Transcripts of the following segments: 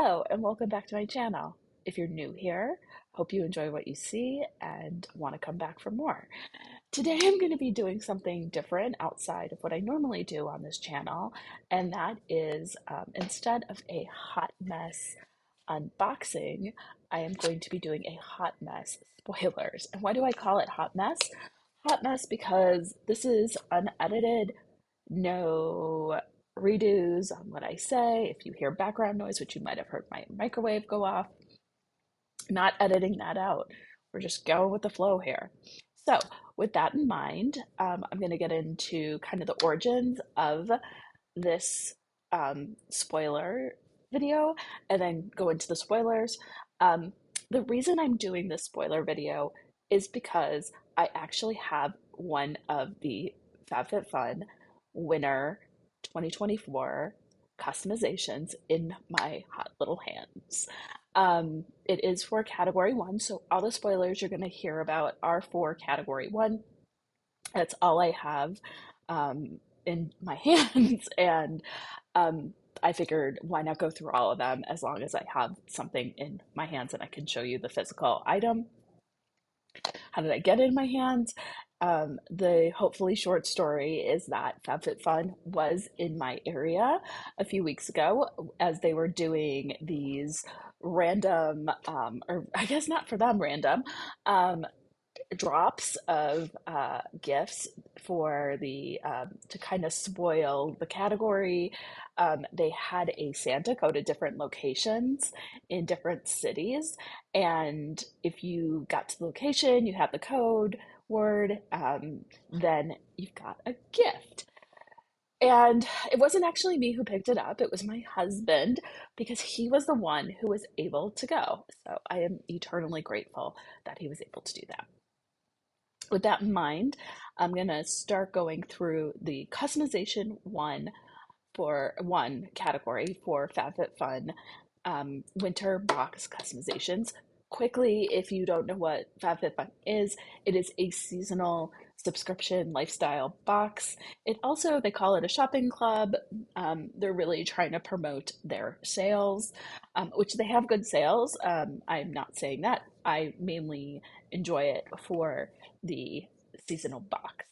Hello and welcome back to my channel. If you're new here, hope you enjoy what you see and want to come back for more. Today I'm going to be doing something different outside of what I normally do on this channel, and that is instead of a hot mess unboxing, I am going to be doing a hot mess spoilers. And why do I call it hot mess? Hot mess because this is unedited, no redos on what I say. If you hear background noise, which you might have heard my microwave go off, not editing that out. We're just going with the flow here. So, with that in mind, I'm going to get into kind of the origins of this spoiler video and then go into the spoilers. Um, the reason I'm doing this spoiler video is because I actually have one of the FabFitFun Winter 2024 customizations in my hot little hands. It is for category one, so all the spoilers you're going to hear about are for category one. That's all I have in my hands, and I figured why not go through all of them as long as I have something in my hands and I can show you the physical item. How did I get it in my hands? The hopefully short story is that FabFitFun was in my area a few weeks ago as they were doing these random, or I guess not for them random, drops of gifts for the to kind of spoil the category. They had a Santa go to different locations in different cities, and if you got to the location, you had the code word, then you got a gift. And it wasn't actually me who picked it up, it was my husband because he was the one who was able to go. So I am eternally grateful that he was able to do that. With that in mind, I'm going to start going through the customization one category for FabFitFun winter box customizations. Quickly, if you don't know what FabFitFun is, it is a seasonal subscription lifestyle box. It also, they call it a shopping club. They're really trying to promote their sales, which they have good sales. I'm not saying that. I mainly enjoy it for the seasonal box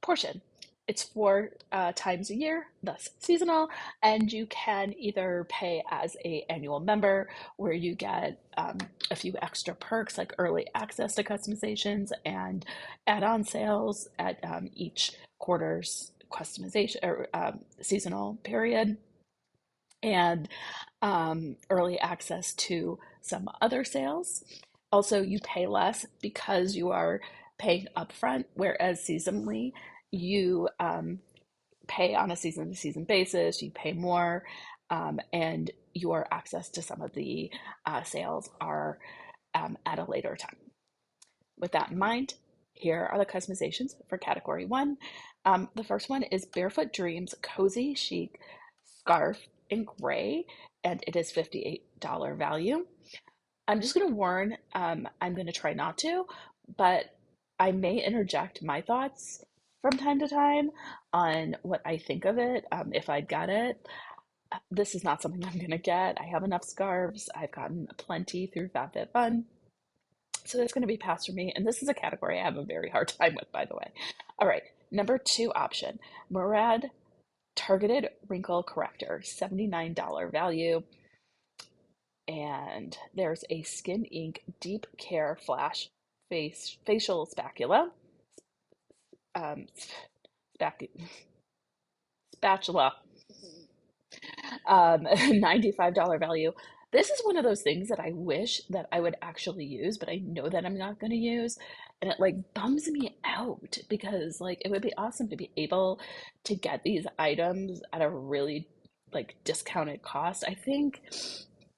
portion. It's 4 times a year, thus seasonal, and you can either pay as a annual member, where you get a few extra perks like early access to customizations and add-on sales at each quarter's customization or seasonal period, and early access to some other sales. Also, you pay less because you are paying upfront, whereas seasonally, you pay on a season to season basis, you pay more, and your access to some of the sales are at a later time. With that in mind, here are the customizations for category one. The first one is Barefoot Dreams Cozy Chic Scarf in gray, and it is $58 value. I'm just going to warn, I'm going to try not to, but I may interject my thoughts from time to time on what I think of it, if I get it. This is not something I'm going to get. I have enough scarves. I've gotten plenty through FabFitFun. So that's going to be passed for me. And this is a category I have a very hard time with, by the way. All right, number two option, Murad Targeted Wrinkle Corrector, $79 value. And there's a Skin Ink Deep Care Flash Facial Spatula. Um, spatula. $95 value. This is one of those things that I wish that I would actually use, but I know that I'm not going to use. And it like bums me out because like it would be awesome to be able to get these items at a really like discounted cost. I think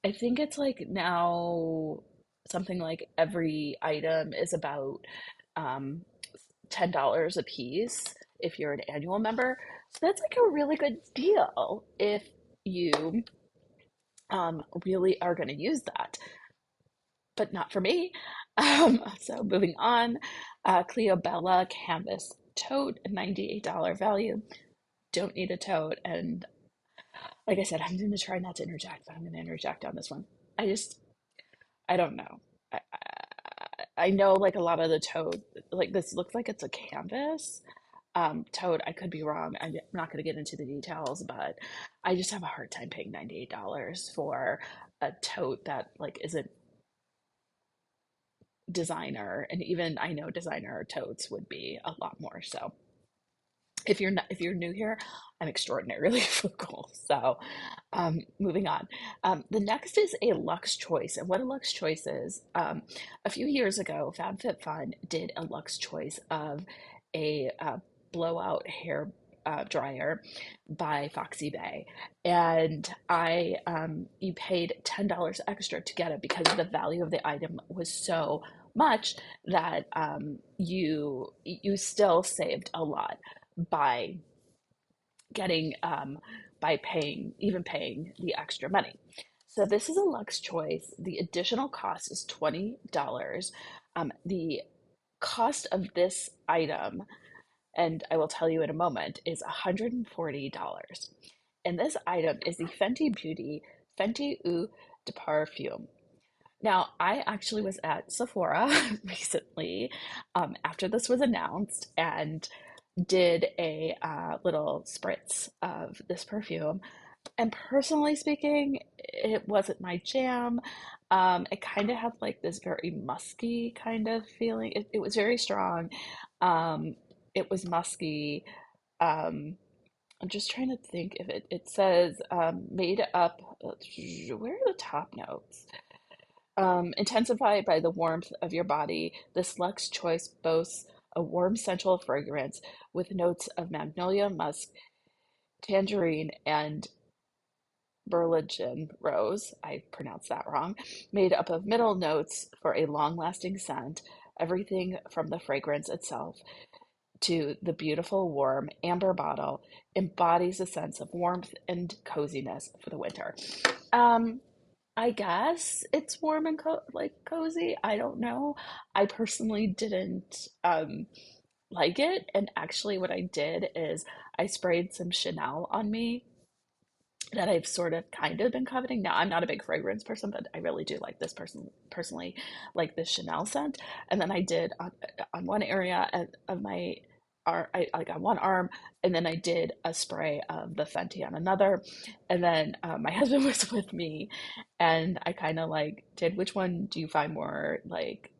it's like now something like every item is about um $10 a piece if you're an annual member. So that's like a really good deal if you really are going to use that, but not for me. So moving on, Cleo Bella Canvas Tote, $98 value. Don't need a tote, and like I said, I'm going to try not to interject, but I'm going to interject on this one. I just, I don't know. I know like a lot of the toad, like this looks like it's a canvas toad. I could be wrong. I'm not going to get into the details, but I just have a hard time paying $98 for a tote that like isn't designer. And even I know designer totes would be a lot more. So if you're new here, I'm extraordinarily frugal. So moving on. The next is a Lux Choice. And what a Lux Choice is, a few years ago, FabFitFun did a Lux Choice of a blowout hair dryer by Foxy Bay. And you paid $10 extra to get it because the value of the item was so much that you still saved a lot by getting by paying the extra money. So this is a Lux Choice. The additional cost is $20. The cost of this item, and I will tell you in a moment, is $140. And this item is the Fenty Beauty Fenty Eau de Parfum. Now, I actually was at Sephora recently after this was announced and did a little spritz of this perfume. And personally speaking, it wasn't my jam. It kind of had like this very musky kind of feeling. It was very strong. Um, it was musky. I'm just trying to think if it says made up. Where are the top notes? Intensified by the warmth of your body, this Lux Choice boasts a warm central fragrance with notes of magnolia, musk, tangerine, and Berligen rose, I pronounced that wrong, made up of middle notes for a long-lasting scent. Everything from the fragrance itself to the beautiful warm amber bottle embodies a sense of warmth and coziness for the winter. Um, I guess it's warm and like cozy. I don't know. I personally didn't like it, and actually what I did is I sprayed some Chanel on me that I've sort of kind of been coveting. Now, I'm not a big fragrance person, but I really do like this personally like this Chanel scent. And then I did on one area of my like on one arm, and then I did a spray of the Fenty on another. And then my husband was with me, and I kind of like did which one do you find more like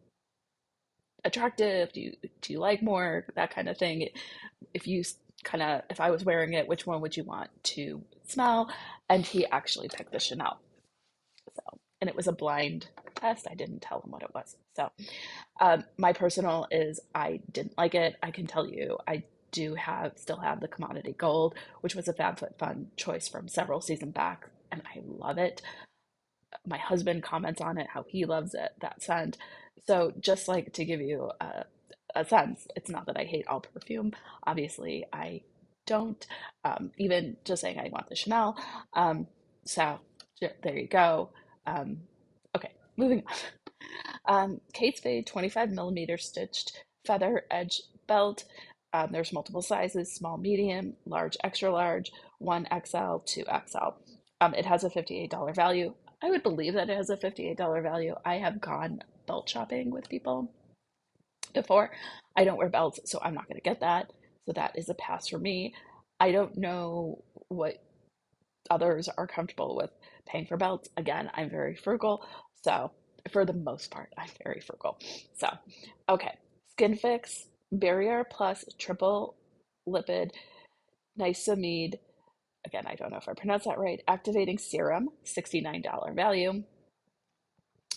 attractive? Do you like more that kind of thing? If you kind of if I was wearing it, which one would you want to smell? And he actually picked the Chanel. So, and it was a blind test. I didn't tell him what it was. So, my personal is I didn't like it. I can tell you, I do still have the commodity gold, which was a FabFitFun choice from several seasons back, and I love it. My husband comments on it, how he loves it, that scent. So just like to give you a sense, it's not that I hate all perfume. Obviously, I don't. Even just saying I want the Chanel. So there you go. Um, okay, moving on. Kate Spade 25 millimeter stitched feather edge belt. There's multiple sizes: small, medium, large, extra large, 1XL, 2XL. It has a $58 value. I would believe that it has a $58 value. I have gone belt shopping with people before. I don't wear belts, so I'm not going to get that. So that is a pass for me. I don't know what others are comfortable with paying for belts. Again, I'm very frugal. So for the most part, I'm very frugal. So, okay. Skin Fix, Barrier Plus Triple Lipid Niacinamide. Again, I don't know if I pronounced that right. Activating Serum, $69 value.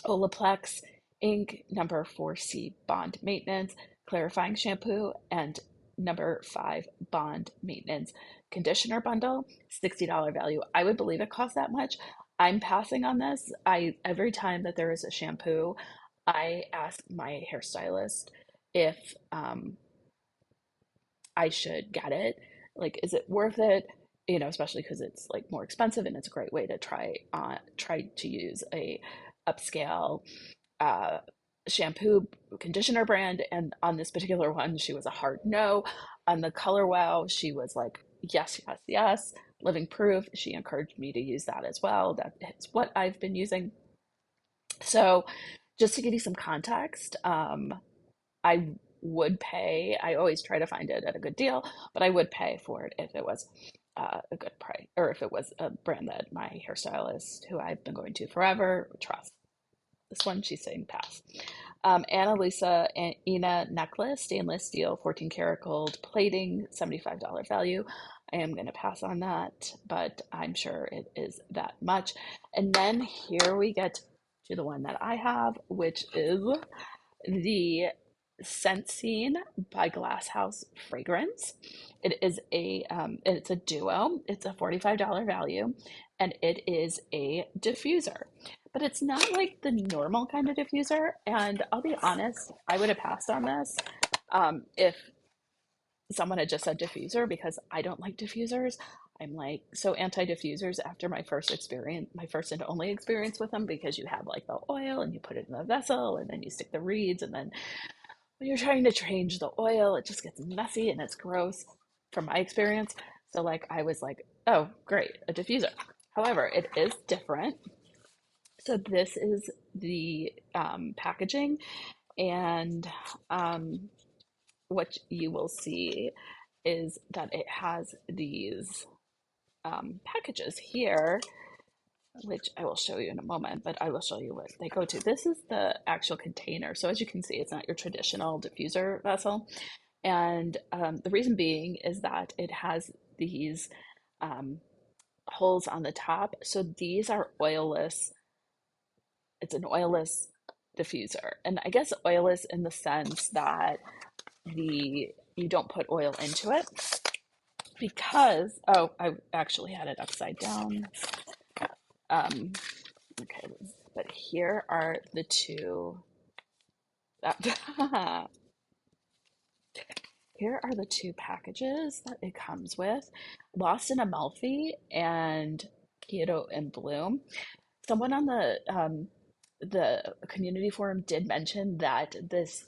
Olaplex Ink, number 4C Bond Maintenance, Clarifying Shampoo, and number 5 Bond Maintenance Conditioner Bundle, $60 value. I would believe it costs that much. I'm passing on this. Every time that there is a shampoo, I ask my hairstylist if I should get it. Like, is it worth it? You know, especially because it's like more expensive and it's a great way to try to use a upscale uh, shampoo conditioner brand. And on this particular one, she was a hard no. On the Color Wow, she was like, yes, yes, yes. living proof. She encouraged me to use that as well. That is what I've been using. So, just to give you some context, I would pay. I always try to find it at a good deal, but I would pay for it if it was a good price, or if it was a brand that my hairstylist, who I've been going to forever, trusts. This one, she's saying pass. Annalisa Ina necklace, stainless steel, 14 karat gold plating, $75 value. I am going to pass on that, but I'm sure it is that much. And then here we get to the one that I have, which is the Scent Scene by Glass House Fragrance. It's a duo. It's a $45 value, and it is a diffuser. But it's not like the normal kind of diffuser. And I'll be honest, I would have passed on this if someone had just said diffuser, because I don't like diffusers. I'm like so anti diffusers after my first experience, my first and only experience with them, because you have like the oil and you put it in the vessel and then you stick the reeds, and then when you're trying to change the oil, it just gets messy and it's gross from my experience. So like I was like, oh, great, a diffuser. However, it is different. So this is the packaging, and what you will see is that it has these packages here, which I will show you in a moment, but I will show you what they go to. This is the actual container. So as you can see, it's not your traditional diffuser vessel. And the reason being is that it has these um, holes on the top. So these are oilless. It's an oilless diffuser. And I guess oilless in the sense that you don't put oil into it, because, oh, I actually had it upside down. Okay, but here are the two. Here are the two packages that it comes with: Lost in Amalfi and Keto and Bloom. Someone on the community forum did mention that this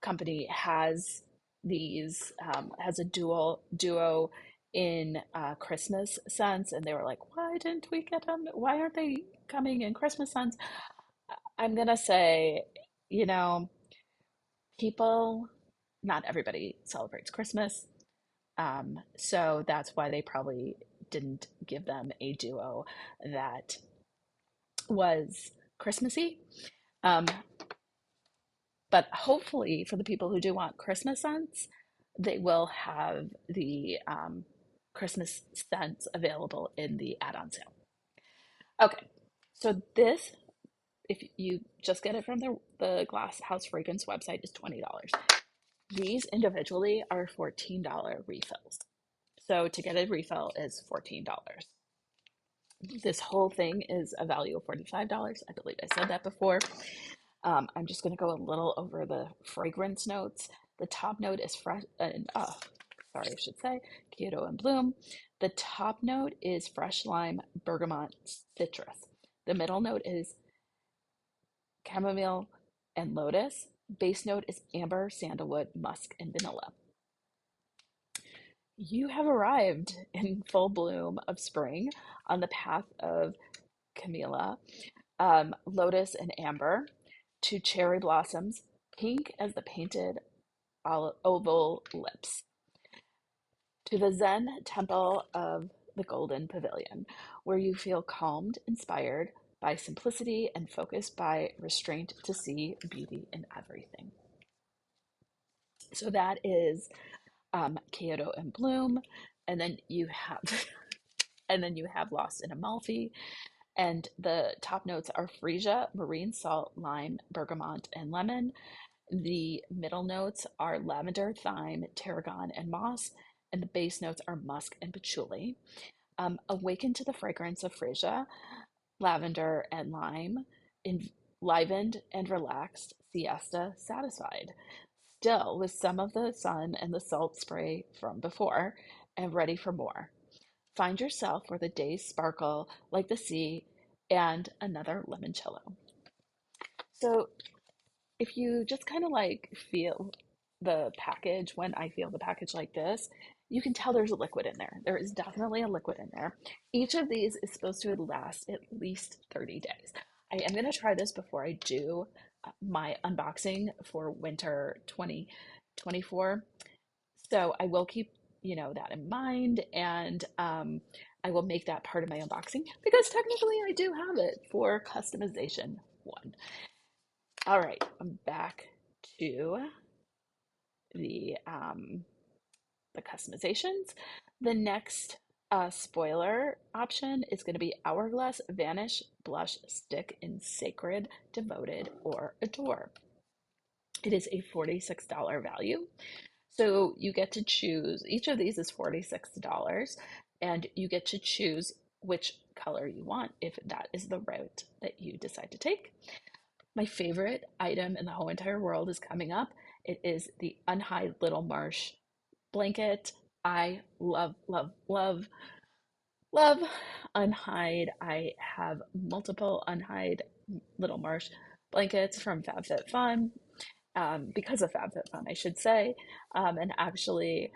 company has these has a duo in Christmas scents, and they were like, why didn't we get them? Why aren't they coming in Christmas scents? I'm gonna say, you know, people, not everybody celebrates Christmas. So that's why they probably didn't give them a duo that was Christmassy. Um, but hopefully, for the people who do want Christmas scents, they will have the Christmas scents available in the add-on sale. Okay, so this, if you just get it from the Glass House Fragrance website, is $20. These individually are $14 refills. So to get a refill is $14. This whole thing is a value of $45. I believe I said that before. I'm just going to go a little over the fragrance notes. The top note is fresh, sorry, I should say, Keto and Bloom. The top note is fresh lime, bergamot, citrus. The middle note is chamomile and lotus. Base note is amber, sandalwood, musk, and vanilla. You have arrived in full bloom of spring on the path of camellia, lotus, and amber, to cherry blossoms, pink as the painted oval lips, to the Zen temple of the Golden Pavilion, where you feel calmed, inspired by simplicity, and focused by restraint to see beauty in everything. So that is Kyoto and Bloom, and then you have and then you have Lost in Amalfi, and the top notes are freesia, marine salt, lime, bergamot, and lemon. The middle notes are lavender, thyme, tarragon, and moss, and the base notes are musk and patchouli. Awaken to the fragrance of freesia, lavender, and lime, enlivened and relaxed, siesta satisfied. Still with some of the sun and the salt spray from before, and ready for more. Find yourself where the days sparkle like the sea, and another limoncello. So if you just kind of like feel the package, when I feel the package like this, You can tell there's a liquid in there. There is definitely a liquid in there. Each of these is supposed to last at least 30 days. I am going to try this before I do my unboxing for winter 2024. So I will keep, that in mind, and I will make that part of my unboxing because technically I do have it for customization one. All right, I'm back to the customizations. The next spoiler option is going to be Hourglass Vanish Blush Stick in Sacred, Devoted, or Adore. It is a $46 value. So you get to choose, each of these is $46, and you get to choose which color you want if that is the route that you decide to take. My favorite item in the whole entire world is coming up. It is the Unhide Little Marsh blanket. I love, love, love, love Unhide. I have multiple Unhide Little Marsh blankets from FabFitFun, because of FabFitFun, I should say. And actually,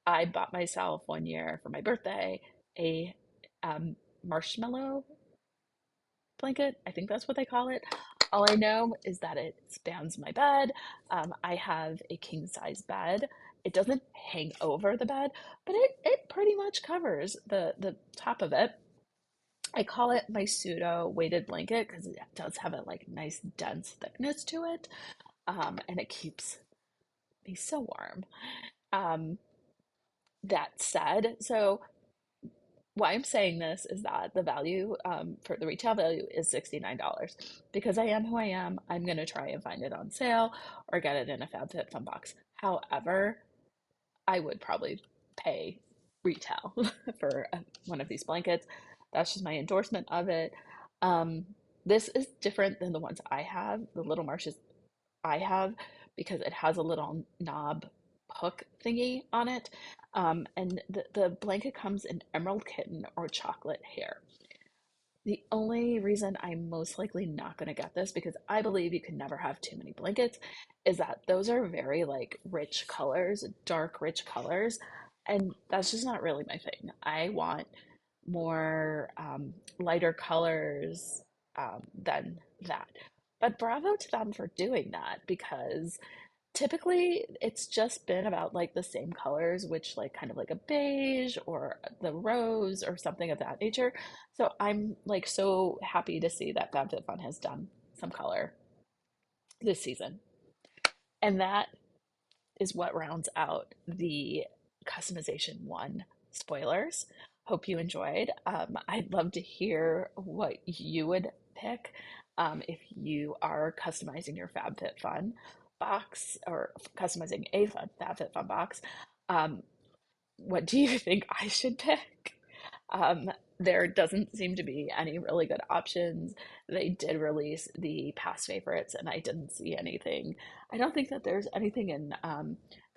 I bought myself one year for my birthday a marshmallow blanket. I think that's what they call it. All I know is that it spans my bed. I have a king size bed. It doesn't hang over the bed, but it pretty much covers the top of it. I call it my pseudo weighted blanket because it does have a like nice dense thickness to it, and it keeps me so warm. Um, that said, so why I'm saying this is that the value, for the retail value is $69. Because I am who I am, I'm going to try and find it on sale or get it in a FabFitFun box. However, I would probably pay retail for one of these blankets. That's just my endorsement of it. Um, this is different than the ones I have, the Little Marshes I have, because it has a little knob hook thingy on it. And the blanket comes in emerald kitten or chocolate hair. The only reason I'm most likely not going to get this, because I believe you can never have too many blankets, is that those are very like rich colors, dark, rich colors. And that's just not really my thing. I want more lighter colors than that. But bravo to them for doing that, because typically it's just been about like the same colors, which like kind of like a beige or the rose or something of that nature. So I'm like so happy to see that FabFitFun has done some color this season. And that is what rounds out the customization one spoilers. Hope you enjoyed. I'd love to hear what you would pick if you are customizing your FabFitFun box or customizing a FabFitFun box. Um, what do you think I should pick? There doesn't seem to be any really good options. They did release the past favorites, and I didn't see anything. I don't think that there's anything in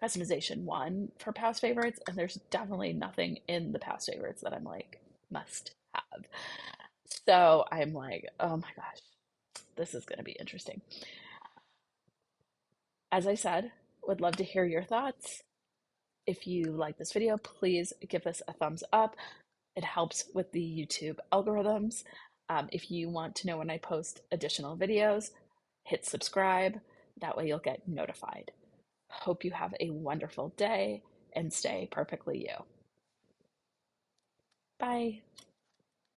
customization one for past favorites, and there's definitely nothing in the past favorites that I'm like, must have. So I'm like, oh my gosh, this is going to be interesting. As I said, would love to hear your thoughts. If you like this video, please give us a thumbs up. It helps with the YouTube algorithms. If you want to know when I post additional videos, hit subscribe. That way you'll get notified. Hope you have a wonderful day and stay perfectly you. Bye.